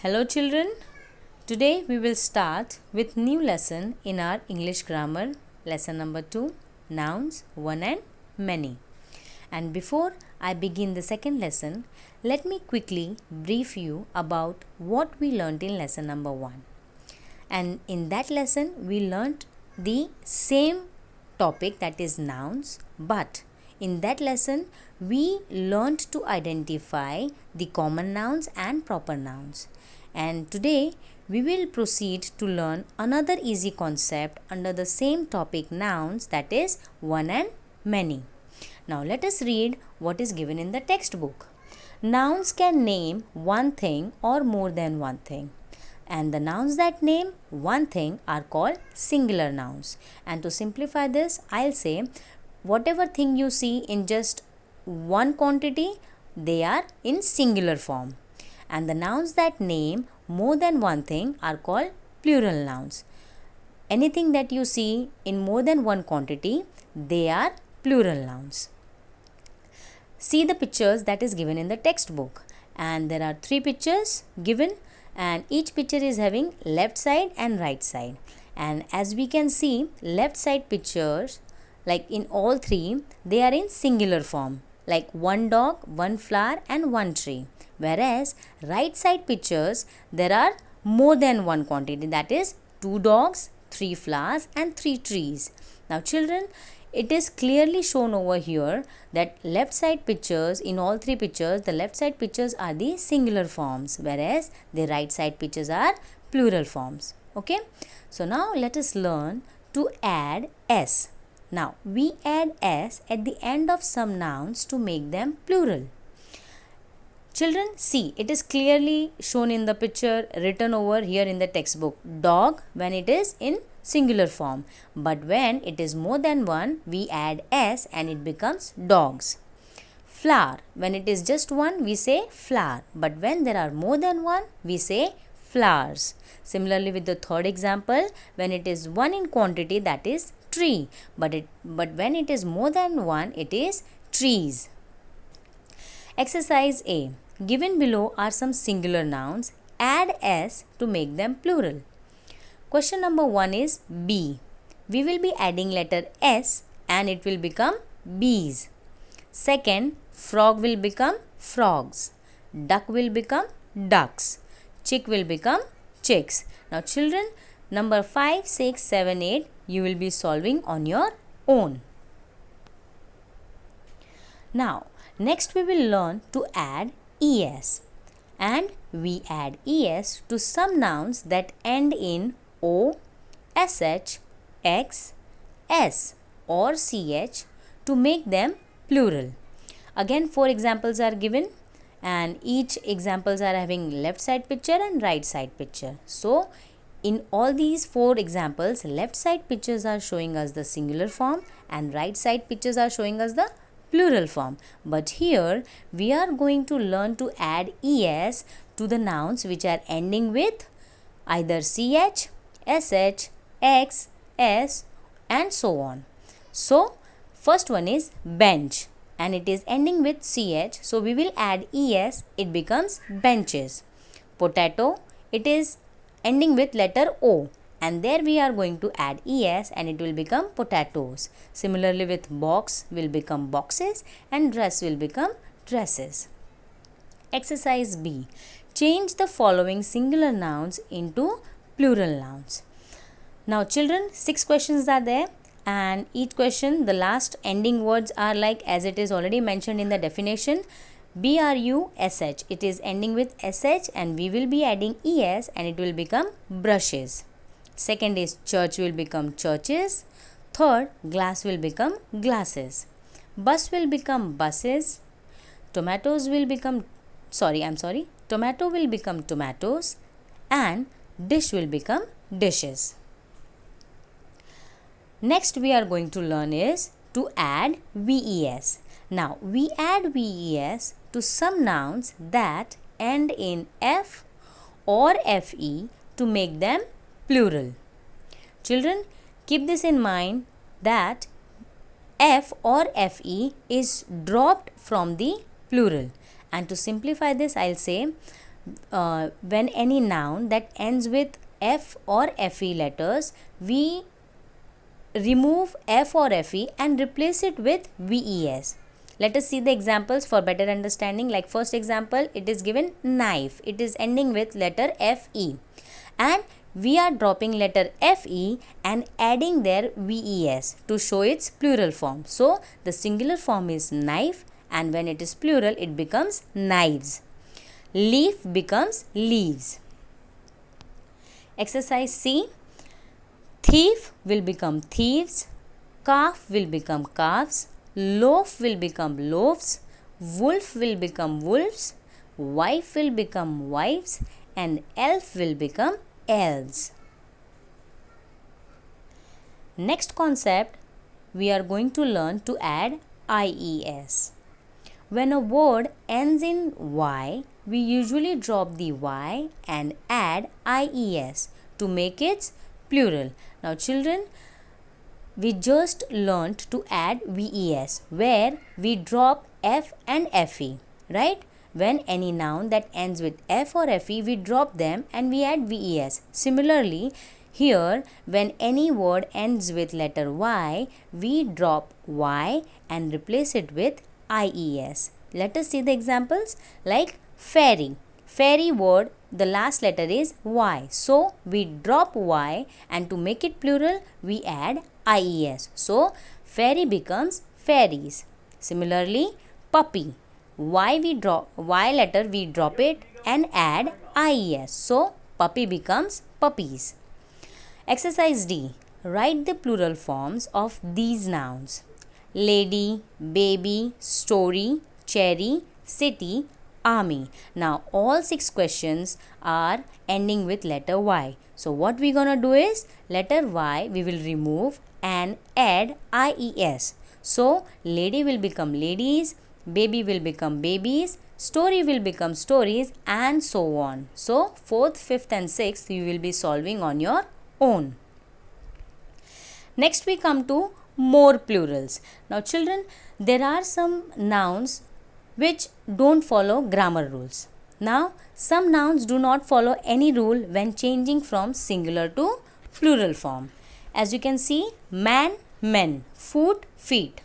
Hello children, today we will start with new lesson in our English grammar, lesson number 2, nouns, one and many. And before I begin the second lesson, let me quickly brief you about what we learnt in lesson number 1. And in that lesson we learnt the same topic, that is nouns, but in that lesson we learnt to identify the common nouns and proper nouns. And today we will proceed to learn another easy concept under the same topic, nouns, that is one and many. Now let us read what is given in the textbook. Nouns can name one thing or more than one thing. And the nouns that name one thing are called singular nouns. And to simplify this, I'll say whatever thing you see in just one quantity, they are in singular form. And the nouns that name more than one thing are called plural nouns. Anything that you see in more than one quantity, they are plural nouns. See the pictures that is given in the textbook, and there are 3 pictures given, and each picture is having left side and right side. And as we can see, left side pictures, like in all 3, they are in singular form, like one dog, one flower and one tree. Whereas right side pictures, there are more than one quantity, that is 2 dogs, 3 flowers and 3 trees. Now children, it is clearly shown over here that left side pictures, in all 3 pictures, the left side pictures are the singular forms, whereas the right side pictures are plural forms. Okay, so now let us learn to add s. Now we add s at the end of some nouns to make them plural. Children, see, it is clearly shown in the picture, written over here in the textbook. Dog when it is in singular form, but when it is more than one, we add s and it becomes dogs. Flower, when it is just one, we say flower, but when there are more than one, we say flowers. Similarly with the third example, when it is one in quantity, that is tree, but when it is more than one, it is trees. Exercise A. Given below are some singular nouns. Add s to make them plural. Question number 1 is B. We will be adding letter S and it will become bees. Second, frog will become frogs. Duck will become ducks. Chick will become chicks. Now children, number 5, 6, 7, 8 you will be solving on your own. Now next we will learn to add es, and we add es to some nouns that end in o, sh, x, s or ch to make them plural. Again 4 examples are given and each examples are having left side picture and right side picture. So in all these 4 examples, left side pictures are showing us the singular form and right side pictures are showing us the plural form. But here we are going to learn to add es to the nouns which are ending with either ch, sh, x, s and so on. So first one is bench and it is ending with ch, so we will add es, it becomes benches. Potato, it is ending with letter o, and there we are going to add es and it will become potatoes. Similarly with box will become boxes and dress will become dresses. Exercise B. Change the following singular nouns into plural nouns. Now children, 6 questions are there and each question, the last ending words are like as it is already mentioned in the definition. BRUSH, it is ending with SH and we will be adding ES and it will become brushes. Second is church will become churches. Third, glass will become glasses. Bus will become buses. Tomato will become tomatoes and dish will become dishes. Next we are going to learn is to add VES. Now we add VES to some nouns that end in F or FE to make them plural. Children, keep this in mind that F or FE is dropped from the plural, and to simplify this I'll say when any noun that ends with F or FE letters, we remove F or FE and replace it with VES. Let us see the examples for better understanding. Like first example, it is given knife. It is ending with letter FE. And we are dropping letter FE and adding their VES to show its plural form. So, the singular form is knife, and when it is plural, it becomes knives. Leaf becomes leaves. Exercise C. Thief will become thieves. Calf will become calves. Loaf will become loaves. Wolf will become wolves. Wife will become wives. And elf will become elves. Next concept, we are going to learn to add IES. When a word ends in Y, we usually drop the Y and add IES to make its plural. Now children, we just learnt to add VES where we drop F and FE, right? When any noun that ends with F or FE, we drop them and we add VES. Similarly, here when any word ends with letter Y, we drop Y and replace it with IES. Let us see the examples like fairy. Fairy word, the last letter is Y. So, we drop Y and to make it plural, we add IES. So, fairy becomes fairies. Similarly, puppy. Y letter we drop it and add IES. So, puppy becomes puppies. Exercise D. Write the plural forms of these nouns. Lady, baby, story, cherry, city, army. Now all 6 questions are ending with letter Y. So what we gonna do is letter Y we will remove and add IES. So lady will become ladies, baby will become babies, story will become stories, and so on. So 4th, 5th and 6th you will be solving on your own. Next we come to more plurals. Now children, there are some nouns which don't follow grammar rules. Now some nouns do not follow any rule when changing from singular to plural form. As you can see, man, men, foot, feet.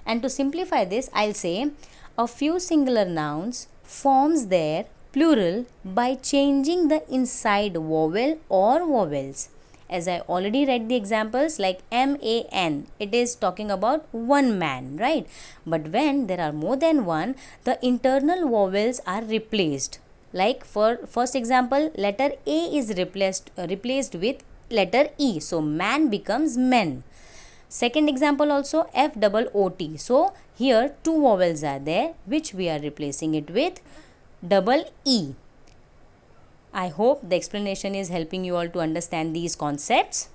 And to simplify this, I'll say a few singular nouns forms their plural by changing the inside vowel or vowels. As I already read the examples like MAN, it is talking about one man, right? But when there are more than one, the internal vowels are replaced. Like for first example, letter A is replaced with letter E. So man becomes men. Second example also FOOT. So here two vowels are there which we are replacing it with double E. I hope the explanation is helping you all to understand these concepts.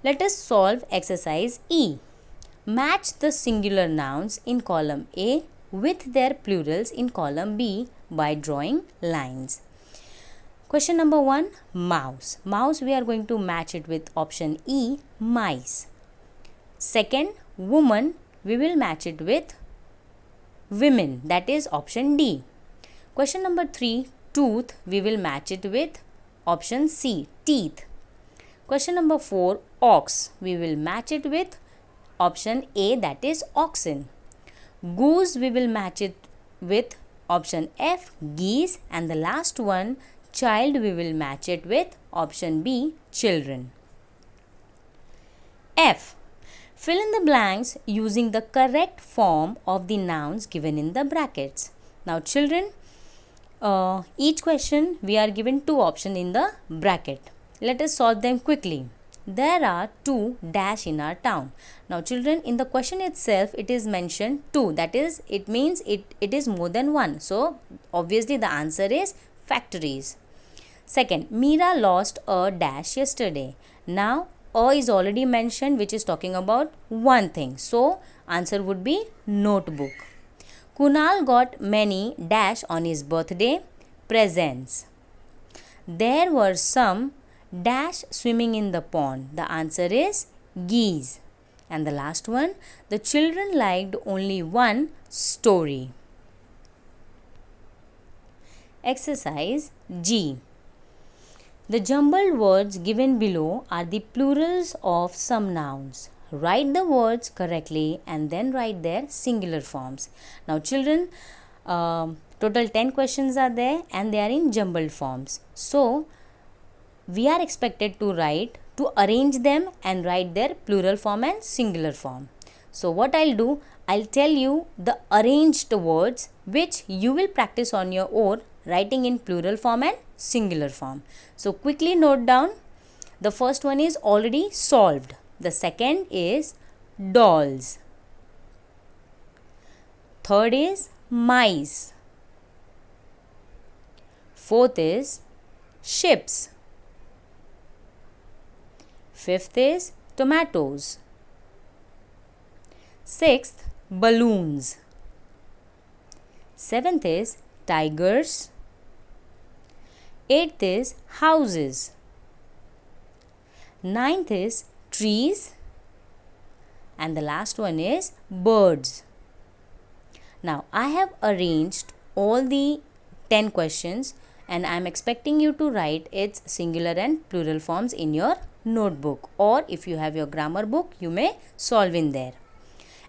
Let us solve exercise E. Match the singular nouns in column A with their plurals in column B by drawing lines. Question number 1, mouse. Mouse, we are going to match it with option E, mice. Second, woman, we will match it with women, that is option D. Question number 3, tooth, we will match it with option C, teeth. Question number 4, ox, we will match it with option A, that is oxen. Goose, we will match it with option F, geese. And the last one, child, we will match it with option B, children. F. Fill in the blanks using the correct form of the nouns given in the brackets. Now children, each question we are given 2 options in the bracket. Let us solve them quickly. There are 2 dash in our town. Now children, in the question itself it is mentioned 2, that is it means it is more than 1. So obviously the answer is factories. Second, Meera lost a dash yesterday. Now a is already mentioned which is talking about one thing. So answer would be notebook. Kunal got many dash on his birthday, presents. There were some dash swimming in the pond. The answer is geese. And the last one, the children liked only one story. Exercise G. The jumbled words given below are the plurals of some nouns. Write the words correctly and then write their singular forms. Now children, total 10 questions are there and they are in jumbled forms. So we are expected to arrange them and write their plural form and singular form. So what I'll do, I'll tell you the arranged words which you will practice on your own, writing in plural form and singular form. So quickly note down. The first one is already solved. The second is dolls. Third is mice. Fourth is ships. Fifth is tomatoes. Sixth, balloons. Seventh is tigers. Eighth is houses. Ninth is trees. And the last one is birds. Now, I have arranged all the 10 questions and I am expecting you to write its singular and plural forms in your notebook, or if you have your grammar book, you may solve in there.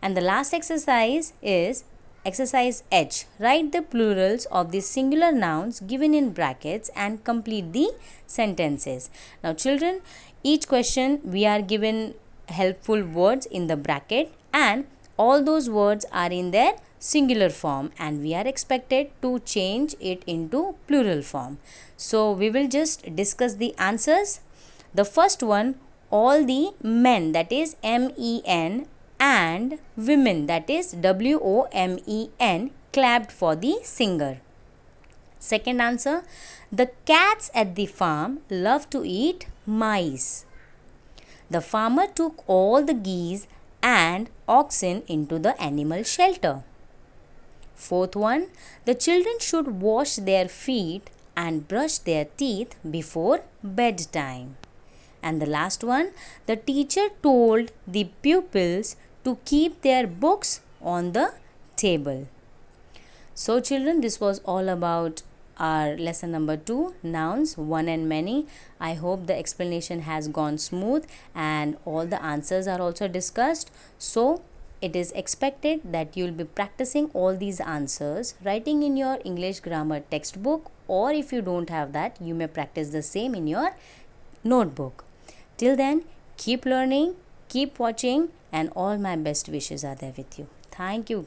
And the last exercise is exercise H. Write the plurals of the singular nouns given in brackets and complete the sentences. Now children, each question we are given helpful words in the bracket and all those words are in their singular form and we are expected to change it into plural form. So we will just discuss the answers. The first one, all the men, that is MEN, and women, that is WOMEN, clapped for the singer. Second answer, the cats at the farm love to eat mice. The farmer took all the geese and oxen into the animal shelter. Fourth one, the children should wash their feet and brush their teeth before bedtime. And the last one, the teacher told the pupils to keep their books on the table. So children, this was all about our lesson number 2, nouns, one and many. I hope the explanation has gone smooth and all the answers are also discussed. So it is expected that you will be practicing all these answers, writing in your English grammar textbook, or if you don't have that, you may practice the same in your notebook. Till then, keep learning, keep watching, and all my best wishes are there with you. Thank you.